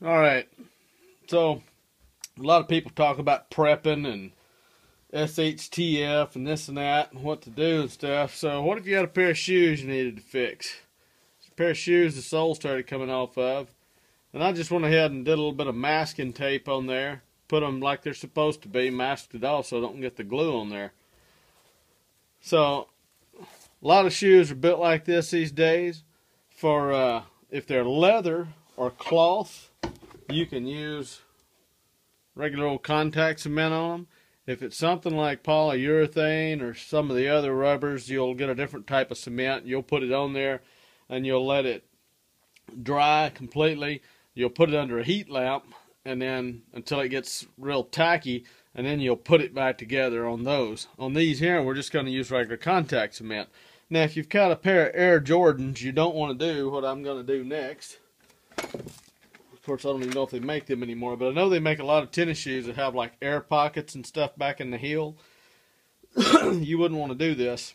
Alright, so a lot of people talk about prepping and SHTF and this and that and what to do and stuff. So what if you had a pair of shoes you needed to fix? A pair of shoes the sole started coming off of. And I just went ahead and did a little bit of masking tape on there. Put them like they're supposed to be, masked it off so I don't get the glue on there. So a lot of shoes are built like this these days. For if they're leather or cloth, you can use regular old contact cement on them. If it's something like polyurethane or some of the other rubbers, you'll get a different type of cement. You'll put it on there and you'll let it dry completely. You'll put it under a heat lamp and then until it gets real tacky, and then you'll put it back together on those. On these here, we're just going to use regular contact cement. Now, if you've got a pair of Air Jordans, you don't want to do what I'm going to do next. Of course, I don't even know if they make them anymore, but I know they make a lot of tennis shoes that have like air pockets and stuff back in the heel. You wouldn't want to do this.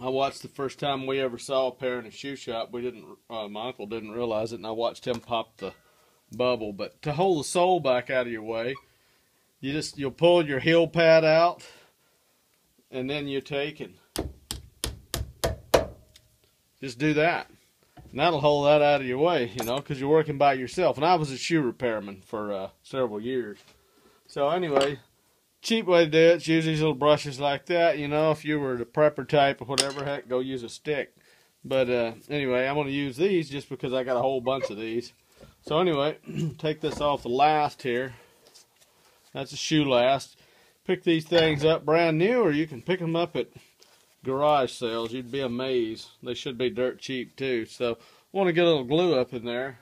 I watched the first time we ever saw a pair in a shoe shop. My uncle didn't realize it, and I watched him pop the bubble. But to hold the sole back out of your way, you'll pull your heel pad out, and then you take and just do that. And that'll hold that out of your way, you know, because you're working by yourself. And I was a shoe repairman for several years. So anyway, cheap way to do it is use these little brushes like that. You know, if you were the prepper type or whatever, heck, go use a stick. But anyway, I'm going to use these just because I got a whole bunch of these. So anyway, take this off the last here. That's a shoe last. Pick these things up brand new, or you can pick them up at garage sales. You'd be amazed. They should be dirt cheap too. So I want to get a little glue up in there,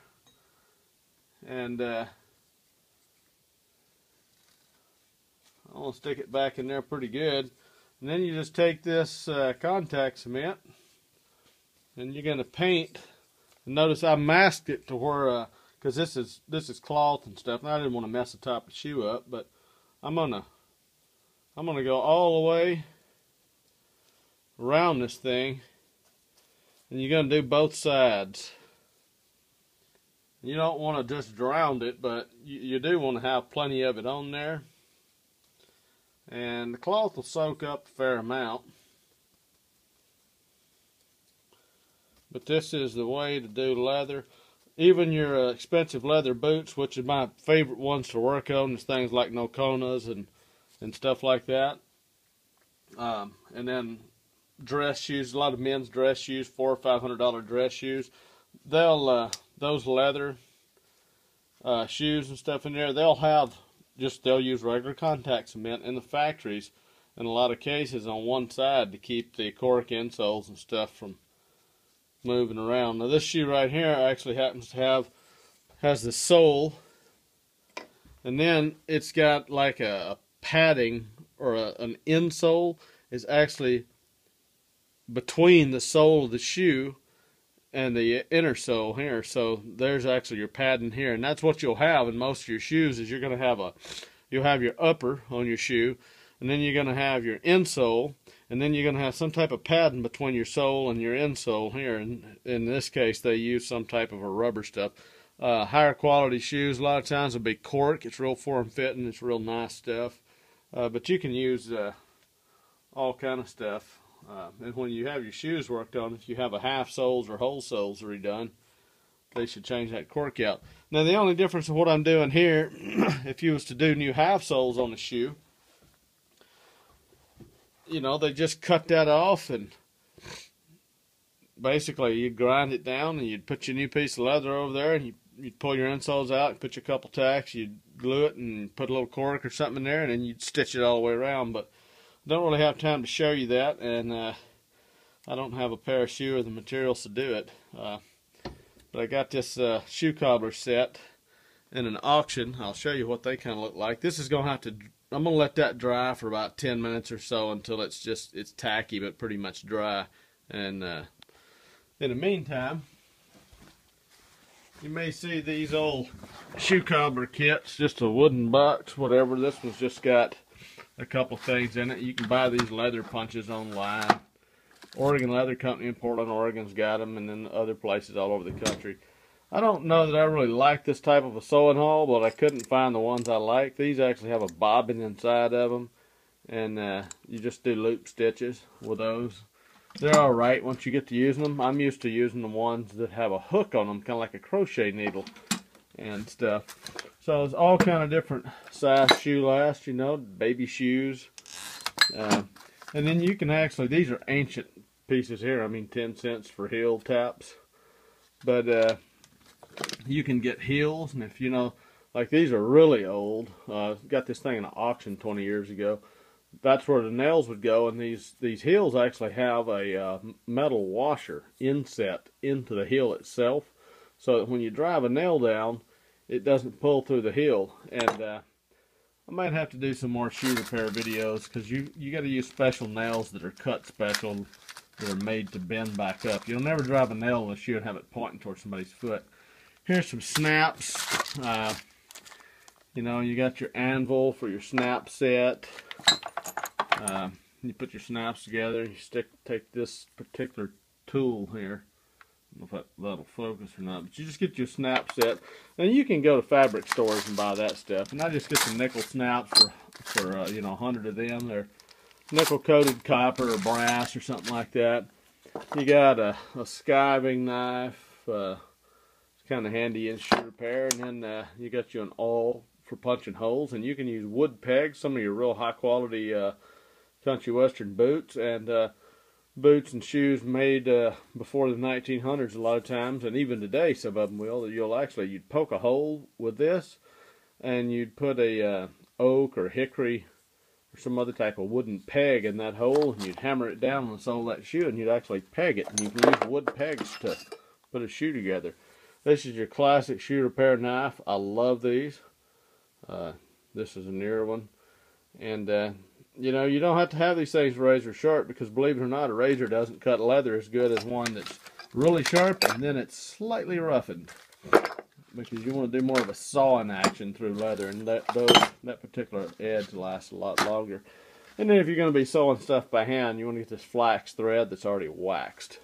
and I want to stick it back in there pretty good. And then you just take this contact cement and you're going to paint. And notice I masked it to where because this is cloth and stuff, and I didn't want to mess the top of the shoe up, but I'm gonna go all the way around this thing, and you're going to do both sides. You don't want to just drown it, but you do want to have plenty of it on there, and the cloth will soak up a fair amount. But this is the way to do leather. Even your expensive leather boots, which is my favorite ones to work on, is things like Nokonas and stuff like that. And then dress shoes, a lot of men's dress shoes, $400 or $500 dress shoes. Those leather shoes and stuff in there, they'll use regular contact cement in the factories in a lot of cases on one side to keep the cork insoles and stuff from moving around. Now this shoe right here actually happens to has the sole, and then it's got like a padding or an insole is actually between the sole of the shoe and the inner sole here. So there's actually your padding here, and that's what you'll have in most of your shoes. Is you're going to have your upper on your shoe, and then you're going to have your insole, and then you're going to have some type of padding between your sole and your insole here. And in this case, they use some type of a rubber stuff. Higher quality shoes, a lot of times will be cork. It's real form fitting. It's real nice stuff. But you can use all kind of stuff. And when you have your shoes worked on, if you have a half soles or whole soles redone, they should change that cork out. Now the only difference of what I'm doing here, if you was to do new half soles on a shoe, you know, they just cut that off, and basically you grind it down, and you'd put your new piece of leather over there, and you'd pull your insoles out and put your couple tacks, you'd glue it and put a little cork or something in there, and then you'd stitch it all the way around. But I don't really have time to show you that, and I don't have a pair of shoe or the materials to do it. But I got this shoe cobbler set in an auction. I'll show you what they kind of look like. This is going to have to, I'm going to let that dry for about 10 minutes or so until it's tacky but pretty much dry. And in the meantime, you may see these old shoe cobbler kits, just a wooden box, whatever. This one's just got a couple things in it. You can buy these leather punches online. Oregon Leather Company in Portland, Oregon's got them, and then other places all over the country. I don't know that I really like this type of a sewing haul, but I couldn't find the ones I like. These actually have a bobbin inside of them, and you just do loop stitches with those. They're alright once you get to using them. I'm used to using the ones that have a hook on them, kind of like a crochet needle and stuff. So it's all kind of different size shoe last, you know, baby shoes. And then you can actually, these are ancient pieces here. I mean, 10 cents for heel taps. But you can get heels, and if you know, like these are really old. Got this thing in an auction 20 years ago. That's where the nails would go, and these heels actually have a metal washer inset into the heel itself, so that when you drive a nail down, it doesn't pull through the heel. And I might have to do some more shoe repair videos, because you got to use special nails that are cut special, that are made to bend back up. You'll never drive a nail in a shoe and have it pointing towards somebody's foot. Here's some snaps. You know, you got your anvil for your snap set. You put your snaps together. You take this particular tool here. I don't know if that'll focus or not, but you just get your snap set, and you can go to fabric stores and buy that stuff. And I just get some nickel snaps for you know, 100 of them. They're nickel coated copper or brass or something like that. You got a skiving knife. It's kind of handy in shoe repair, and then you got you an awl for punching holes, and you can use wood pegs. Some of your real high quality country western boots, and boots and shoes made before the 1900s a lot of times, and even today some of them will. You'd poke a hole with this, and you'd put a oak or hickory or some other type of wooden peg in that hole, and you'd hammer it down on the sole of that shoe, and you'd actually peg it, and you can use wood pegs to put a shoe together. This is your classic shoe repair knife. I love these. This is a newer one, and you know, you don't have to have these things razor sharp, because believe it or not, a razor doesn't cut leather as good as one that's really sharp and then it's slightly roughened, because you want to do more of a sawing action through leather, and that particular edge lasts a lot longer. And then if you're going to be sewing stuff by hand, you want to get this flax thread that's already waxed.